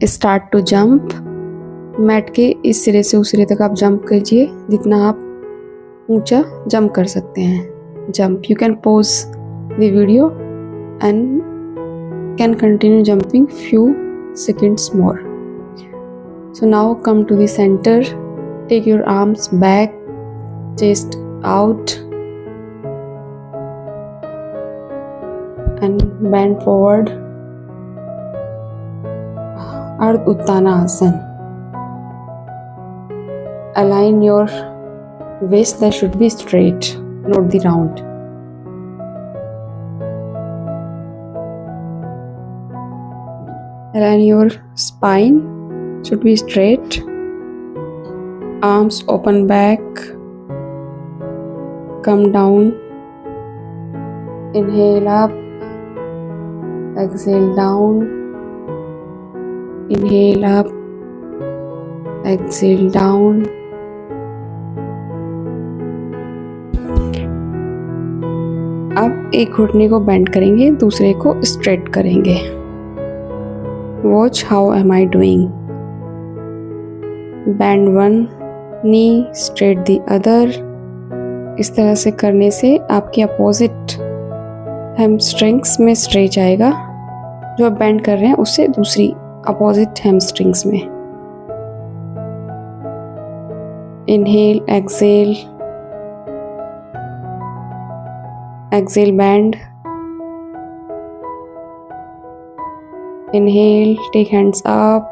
Start to jump. Mat के इस सिरे से उस सिरे तक आप जंप कीजिए जितना आप ऊंचा जंप कर सकते हैं। Jump. You can pause the video and can continue jumping few seconds more. So now come to the center. Take your arms back, chest out and bend forward. Ardha Uttanasana. Align your waist, that should be straight, not the round. Align your spine, should be straight. Arms open back. Come down. Inhale up. Exhale down. Inhale up. Exhale down. अब एक घुटने को bend करेंगे, दूसरे को straight करेंगे। Watch how am I doing. Bend one knee, straight the other. इस तरह से करने से आपके अपोजिट हैमस्ट्रिंग्स में स्ट्रेच आएगा। जो आप बेंड कर रहे हैं उससे दूसरी अपोजिट हैमस्ट्रिंग्स में। Inhale, exhale, exhale bend. Inhale, take hands up,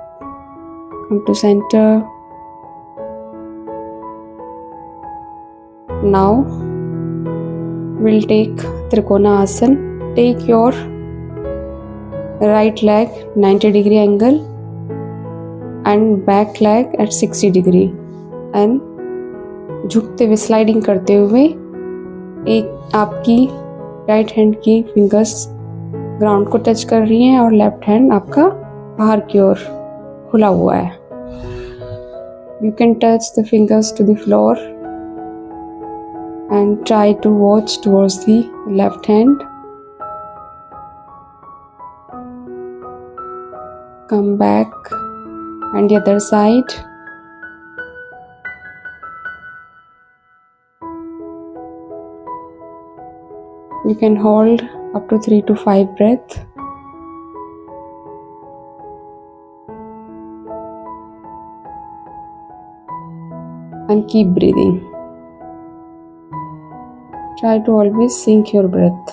come to center. Now we'll take Trikonasana. Take your right leg 90-degree angle and back leg at 60-degree and झुकते हुए स्लाइडिंग करते हुए एक आपकी राइट हैंड की fingers ground को touch कर रही हैं और लेफ्ट हैंड आपका बाहर की ओर खुला हुआ है। You can touch the fingers to the floor and try to watch towards the left hand. Come back and the other side. You can hold up to 3 to 5 breaths. And keep breathing. Try to always sync your breath.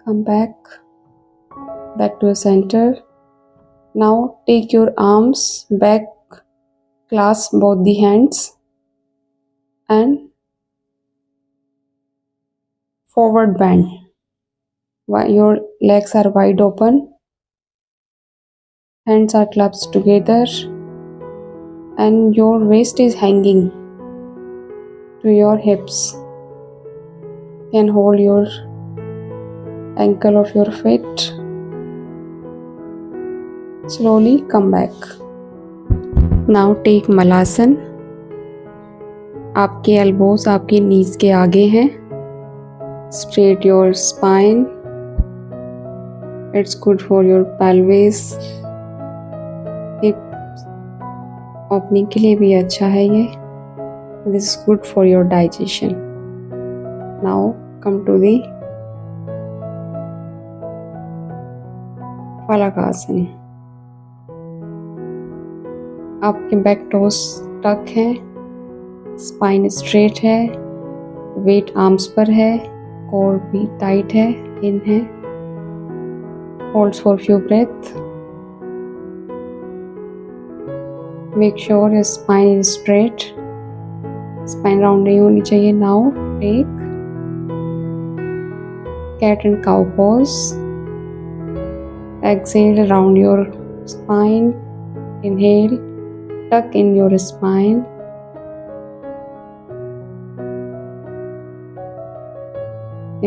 Come back to the center. Now take your arms back, clasp both the hands and forward bend. While your legs are wide open, hands are clasped together and your waist is hanging to your hips. You can hold your ankle of your feet. Slowly come back. Now take Malasana. आपके elbows आपके नीज के आगे हैं। Straight your spine. It's good for your pelvis. Hip opening के लिए भी अच्छा है ये। This is good for your digestion. Now come to the Palakasana. आपके बैक टोस टक है, स्पाइन स्ट्रेट है, वेट आर्म्स पर है, कोर भी टाइट है, इन है। Holds for few breath. Make sure your spine is straight. Spine round नहीं होनी चाहिए। Now take cat and cow pose. Exhale, round your spine. Inhale, tuck in your spine.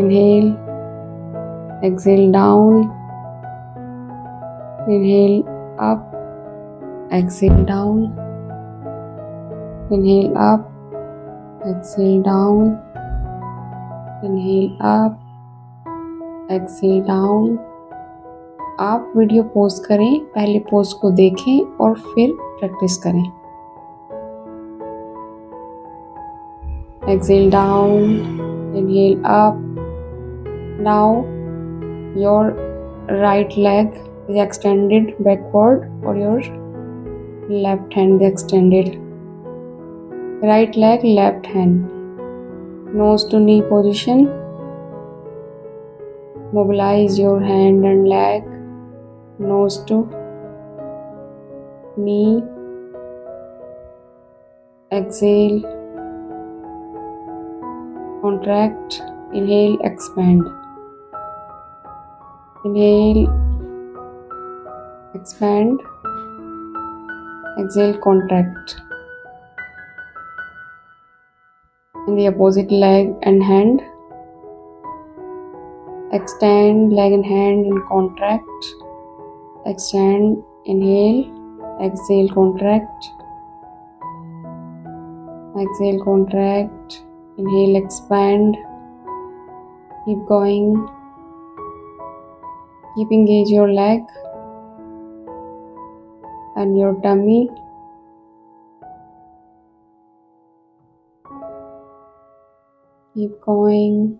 Inhale, exhale down. Inhale up, exhale down. Inhale up, exhale down. Inhale up, exhale down. आप video pause करें, पहले pause को देखें और फिर practice करें. Exhale down, inhale up. Now your right leg is extended backward or your left hand is extended. Right leg, left hand. Nose to knee position. Mobilize your hand and leg. Nose to knee. Exhale. Contract. Inhale, expand. Inhale, expand. Exhale, contract. And the opposite leg and hand. Extend leg and hand and contract. Extend, inhale, exhale, contract. Exhale, contract. Inhale, expand. Keep going. Keep engage your leg and your tummy. Keep going.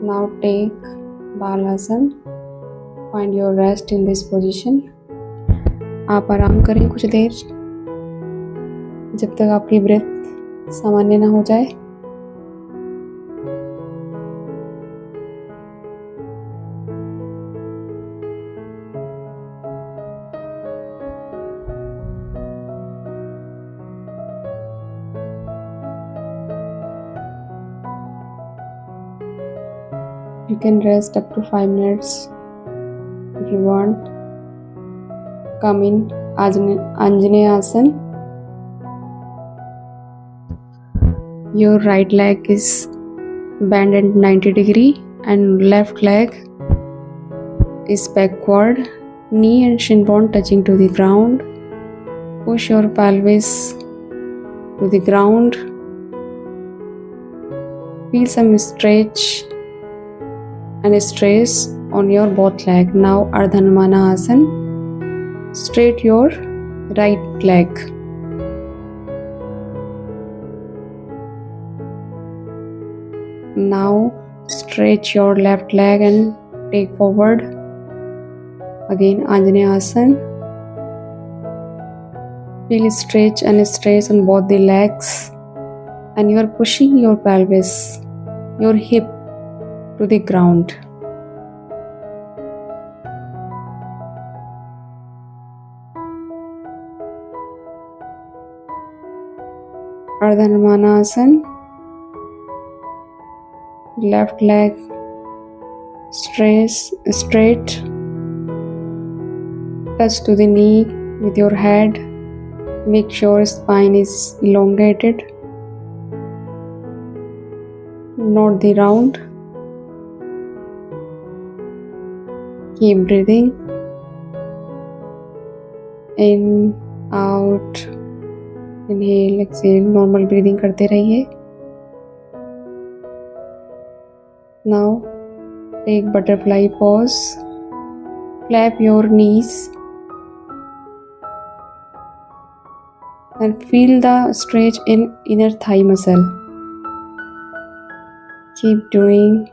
Now take Balasana. Find your rest in this position. आप आराम करें कुछ देर जब तक आपकी breath सामान्य ना हो जाए. You can rest up to 5 minutes if you want. Come in Anjaneya Asana. Your right leg is bent at 90 degree and left leg is backward. Knee and shin bone touching to the ground. Push your pelvis to the ground. Feel some stretch and stress on your both leg. Now Ardha Namanasana. Straight your right leg. Now stretch your left leg and take forward. Again Anjaneya Asana. Feel stretch and stress on both the legs and you are pushing your pelvis, your hip to the ground. Ardha Namanasana. Left leg straight. Touch to the knee with your head. Make sure spine is elongated. Not the round. Keep breathing. In, out. Inhale, exhale. Normal breathing करते रहिए. Now take butterfly pose. Flap your knees and feel the stretch in inner thigh muscle. Keep doing.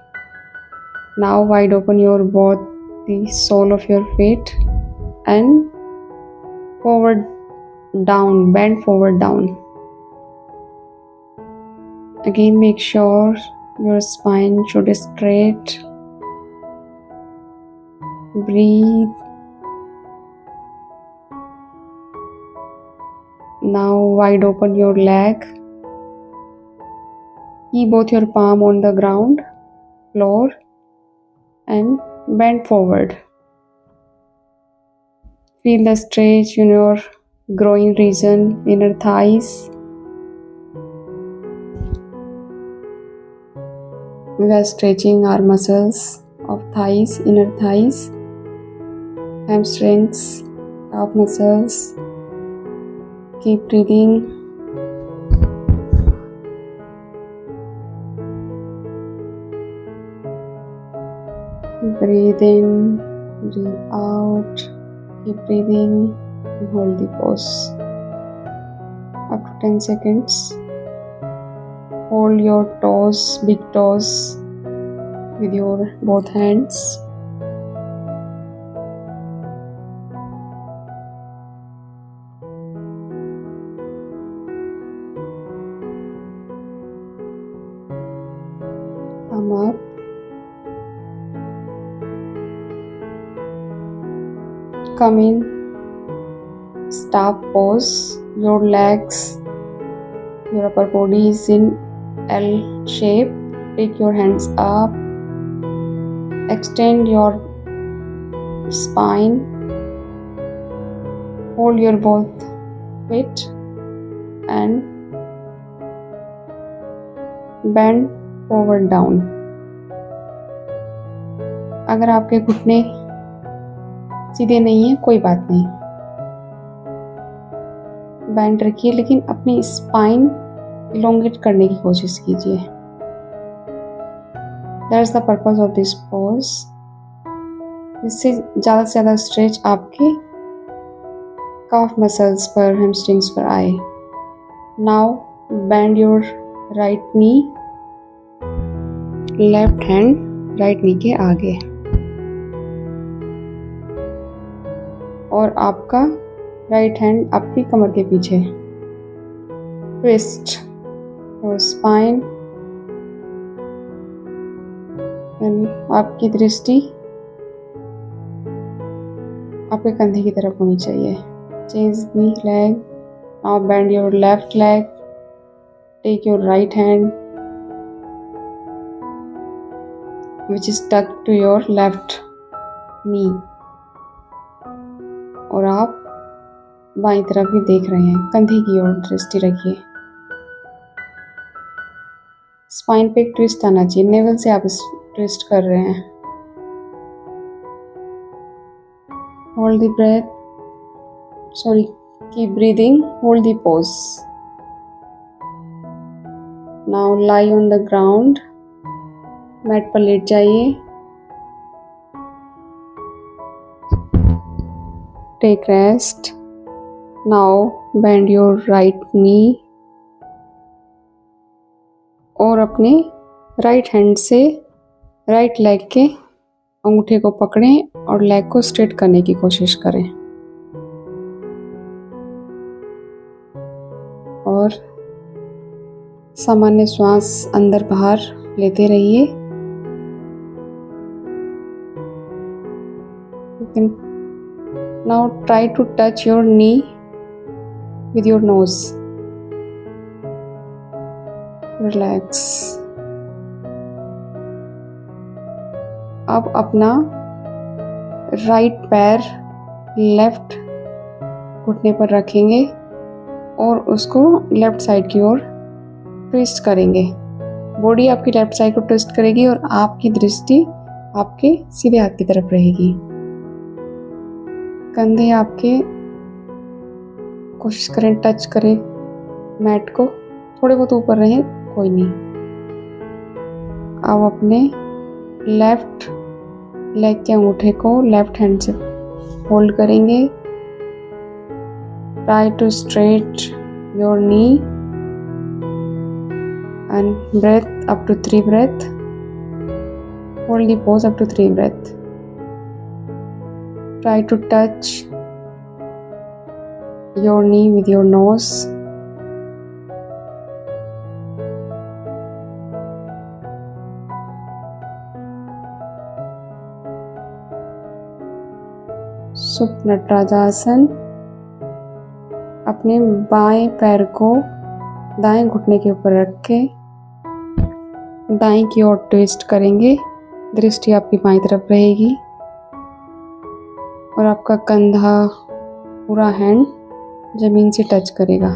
Now wide open your both the sole of your feet and forward down, bend forward down. Again make sure your spine should be straight. Breathe. Now wide open your leg. Keep both your palm on the ground, floor and bend forward. Feel the stretch in your groin region, inner thighs. We are stretching our muscles of thighs, inner thighs, hamstrings, calf muscles. Keep breathing. Breathe in, breathe out, keep breathing, and hold the pose. Up to 10 seconds. Hold your toes, big toes, with your both hands. Come up. Come in. Star pose. Your legs, your upper body is in L shape. Take your hands up. Extend your spine. Hold your both feet and bend forward down. अगर आपके घुटने सीधे नहीं है कोई बात नहीं, band रखिए, लेकिन अपनी स्पाइन इलोंगेट करने की कोशिश कीजिए. That's the purpose of this pose. इससे ज़्यादा से ज़्यादा स्ट्रेच आपके काफ मसल्स पर, हैमस्ट्रिंग्स पर आए. Now bend your right knee. Left hand right knee के आगे और आपका राइट हैंड आपकी कमर के पीछे. Twist your spine. आपकी दृष्टि आपके कंधे की तरफ होनी चाहिए. Change the leg. Now bend your left leg. Take your right hand which is tucked to your left knee. और आप बाईं तरफ भी देख रहे हैं, कंधे की ओर दृष्टि रखिए. स्पाइन पे एक ट्विस्ट आना चाहिए, नेवल से आप ट्विस्ट कर रहे हैं. Hold the breath, keep breathing, hold the pose. Now lie on the ground. Mat पर लेट जाइए. Take rest. Now bend your right knee और अपने राइट हैंड से राइट लेग के अंगूठे को पकड़ें और लेग को स्ट्रेट करने की कोशिश करें. और सामान्य श्वास अंदर बाहर लेते रहिए. Now try to touch your knee with your nose. Relax. अब अपना राइट पैर लेफ्ट घुटने पर रखेंगे और उसको लेफ्ट साइड की ओर ट्विस्ट करेंगे. बॉडी आपकी लेफ्ट साइड को ट्विस्ट करेगी और आपकी दृष्टि आपके सीधे हाथ की तरफ रहेगी. कंधे आपके कोशिश करें टच करें मैट को, थोड़े बहुत ऊपर रहें, कोई नहीं. अब अपने लेफ्ट लेग के अंगूठे को लेफ्ट हैंड से होल्ड करेंगे. Try to straight your knee and breath up to 3 breath. Hold the pose up to 3 breath. Try to touch your knee with your nose. सुप्त नटराजासन. अपने बाएं पैर को दाएं घुटने के ऊपर रख के दाएं की ओर ट्विस्ट करेंगे. दृष्टि आपकी बाईं तरफ रहेगी और आपका कंधा, पूरा हैंड जमीन से टच करेगा.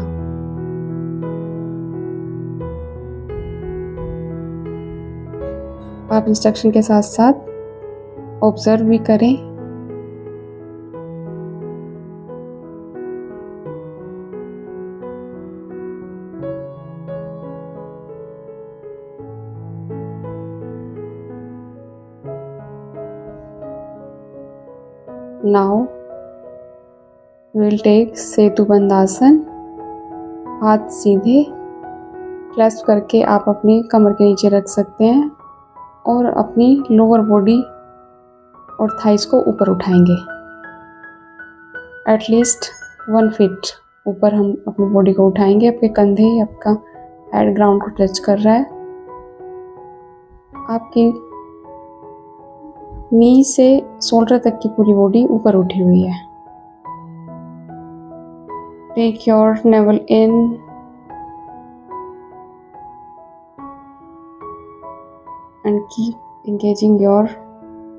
आप इंस्ट्रक्शन के साथ साथ ऑब्जर्व भी करें. नाउ विल टेक सेतुबंद आसन। हाथ सीधे क्लैस्प करके आप अपनी कमर के नीचे रख सकते हैं और अपनी लोअर बॉडी और थाइस को ऊपर उठाएंगे। एटलीस्ट 1 फीट ऊपर हम अपनी बॉडी को उठाएंगे। आपके कंधे, आपका हेड ग्राउंड को टच कर रहा है। आपकी नी से शोल्डर तक की पूरी बॉडी ऊपर उठी हुई है। Take your navel in and keep engaging your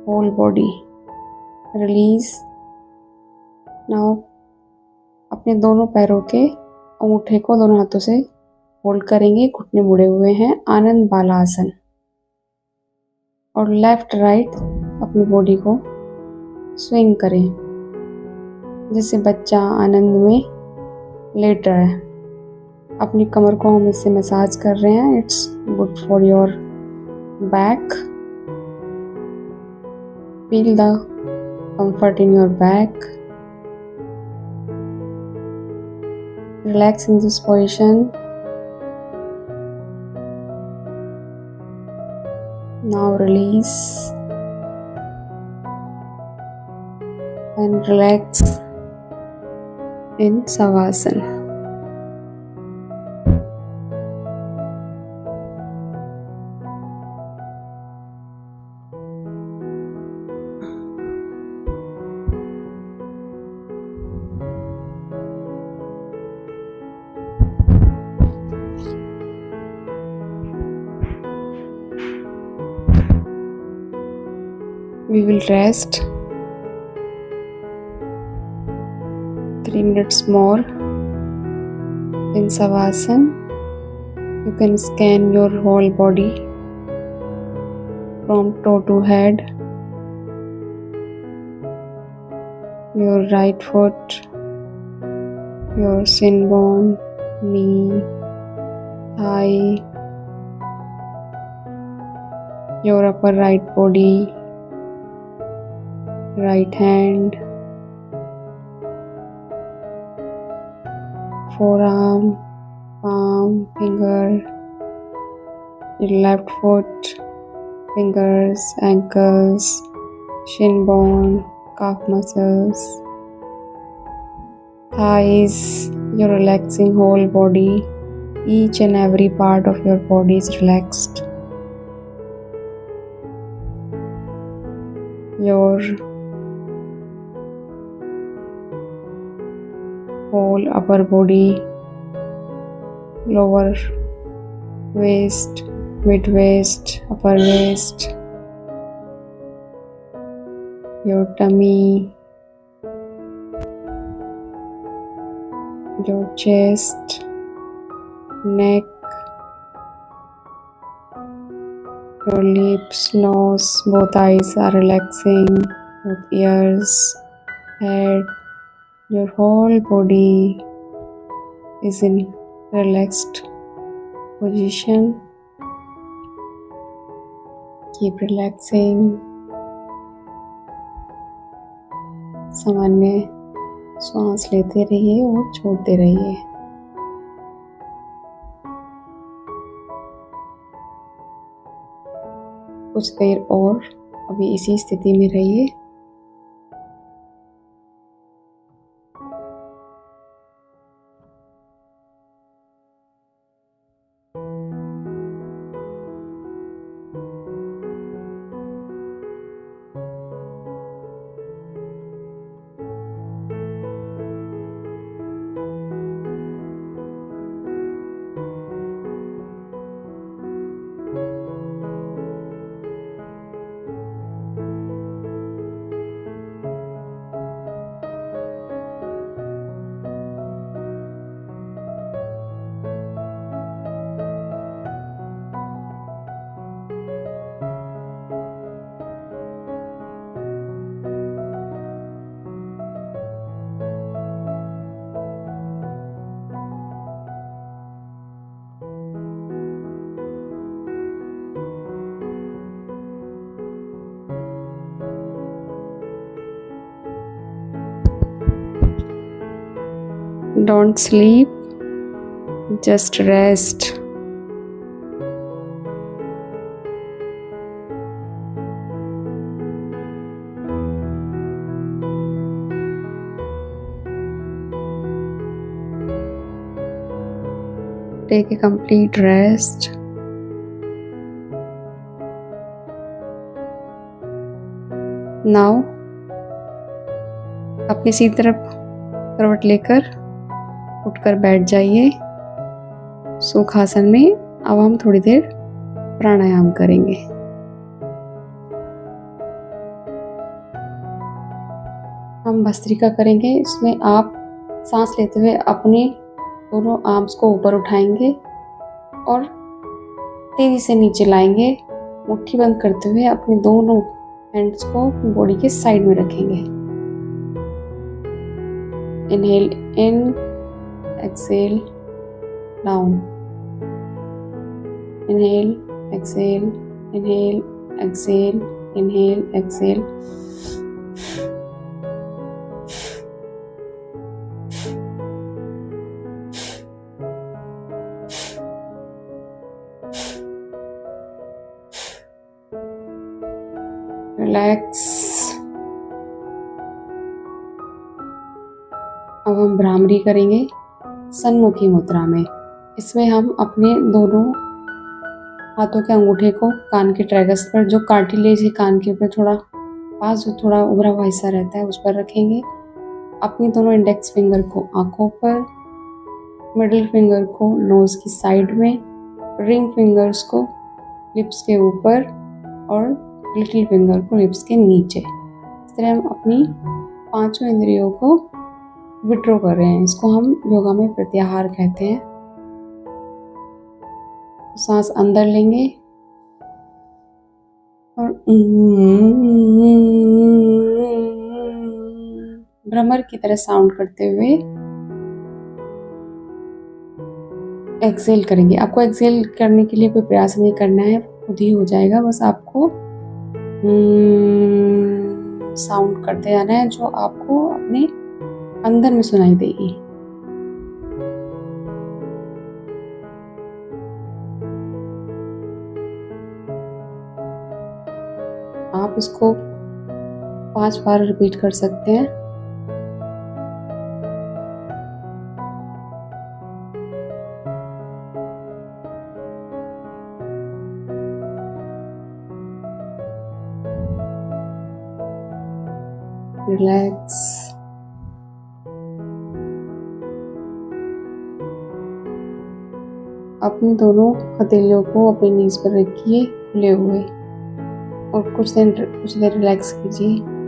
whole body. Release. Now अपने दोनों पैरों के अंगूठे को दोनों हाथों से होल्ड करेंगे। घुटने मुड़े हुए हैं, आनंद बालासन। और लेफ्ट राइट अपनी बॉडी को स्विंग करें जैसे बच्चा आनंद में लेट रहा है। अपनी कमर को हम इससे मसाज कर रहे हैं। It's good for your back. Feel the comfort in your back. Relax in this position. Now release and relax in Savasana. We will rest 3 minutes more in Savasana. You can scan your whole body from toe to head. Your right foot, your shin bone, knee, thigh, your upper right body, right hand, forearm, palm, finger, your left foot, fingers, ankles, shin bone, calf muscles, thighs. You're relaxing whole body. Each and every part of your body is relaxed. Your whole upper body, lower waist, mid waist, upper waist, your tummy, your chest, neck, your lips, nose, both eyes are relaxing, both ears, head. Your whole body is in relaxed position. Keep relaxing. सामान्य सांस लेते रहिए और छोड़ते रहिए। कुछ देर और अभी इसी स्थिति में रहिए। Don't sleep, just rest. Take a complete rest. Now अपनी सीधी तरफ करवट लेकर उठकर बैठ जाइए सुखासन में। अब हम थोड़ी देर प्राणायाम करेंगे। हम भस्त्रिका करेंगे। इसमें आप सांस लेते हुए अपने दोनों आर्म्स को ऊपर उठाएंगे और तेजी से नीचे लाएंगे। मुट्ठी बंद करते हुए अपने दोनों हैंड्स को बॉडी के साइड में रखेंगे। Inhale in, exhale down, inhale exhale, inhale exhale, inhale exhale. Relax. अब हम भ्रामरी करेंगे सन्मुखी मुद्रा में। इसमें हम अपने दोनों हाथों के अंगूठे को कान के ट्रैगस पर, जो कार्टिलेज है कान के ऊपर थोड़ा पास, जो थोड़ा उभरा हुआ हिस्सा रहता है, उस पर रखेंगे। अपनी दोनों इंडेक्स फिंगर को आंखों पर, मिडिल फिंगर को नोज की साइड में, रिंग फिंगर्स को लिप्स के ऊपर और लिटिल फिंगर को लिप्स के नीचे। इस तरह हम अपनी पांचों इंद्रियों को विड्रॉ कर रहे हैं। इसको हम योगा में प्रत्याहार कहते हैं। सांस अंदर लेंगे और भ्रमर की तरह साउंड करते हुए एक्सेल करेंगे। आपको एक्सेल करने के लिए कोई प्रयास नहीं करना है, खुद ही हो जाएगा। बस आपको साउंड करते जाना है जो आपको अपने अंदर में सुनाई देगी। आप इसको 5 बार रिपीट कर सकते हैं। रिलैक्स। अपनी दोनों हथेलियों को अपनी नीज पर रखिए खुले हुए और कुछ देर रिलैक्स कीजिए।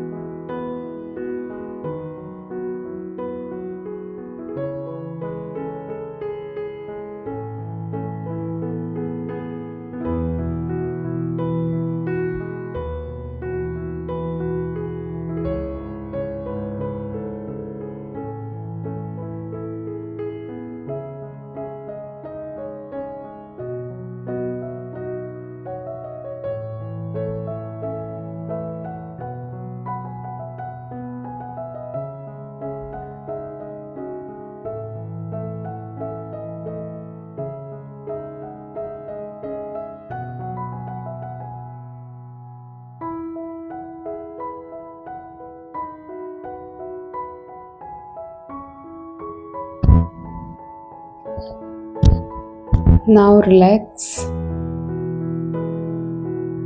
Now relax.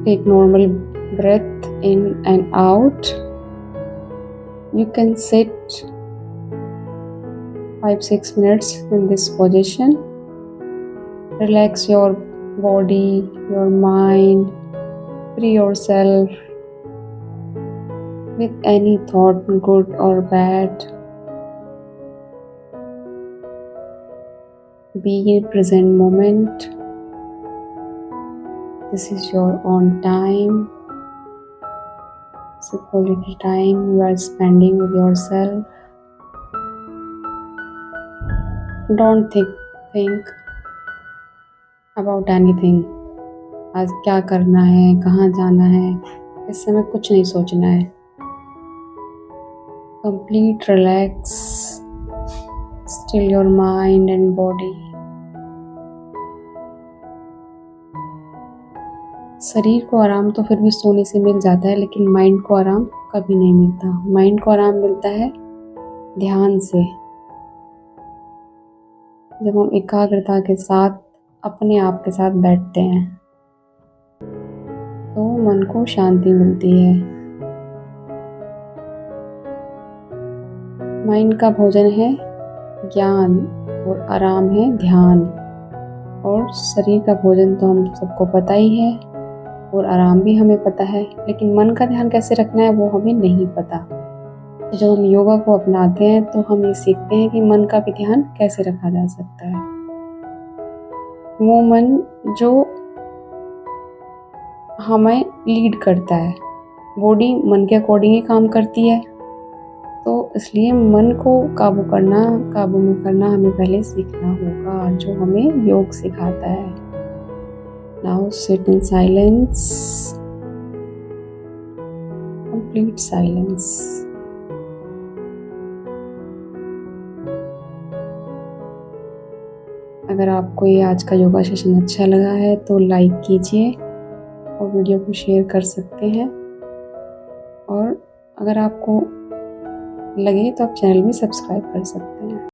Take normal breath in and out. You can sit 5-6 minutes in this position. Relax your body, your mind. Free yourself with any thought, good or bad. Be in present moment. This is your own time. It's a quality time you are spending with yourself. Don't think about anything. आज क्या करना है, कहाँ जाना है, इस समय कुछ नहीं सोचना है। Complete relax. Still your mind and body. शरीर को आराम तो फिर भी सोने से मिल जाता है, लेकिन माइंड को आराम कभी नहीं मिलता। माइंड को आराम मिलता है ध्यान से। जब हम एकाग्रता के साथ अपने आप के साथ बैठते हैं तो मन को शांति मिलती है। माइंड का भोजन है ज्ञान और आराम है ध्यान। और शरीर का भोजन तो हम सबको पता ही है और आराम भी हमें पता है, लेकिन मन का ध्यान कैसे रखना है वो हमें नहीं पता। जब हम योगा को अपनाते हैं तो हम ये सीखते हैं कि मन का भी ध्यान कैसे रखा जा सकता है। वो मन जो हमें लीड करता है, बॉडी मन के अकॉर्डिंग ही काम करती है, तो इसलिए मन को काबू में करना हमें पहले सीखना होगा, जो हमें योग सिखाता है। Now sit in silence, complete silence. अगर आपको ये आज का योगा सेशन अच्छा लगा है तो लाइक कीजिए और वीडियो को शेयर कर सकते हैं। और अगर आपको लगे तो आप चैनल भी सब्सक्राइब कर सकते हैं।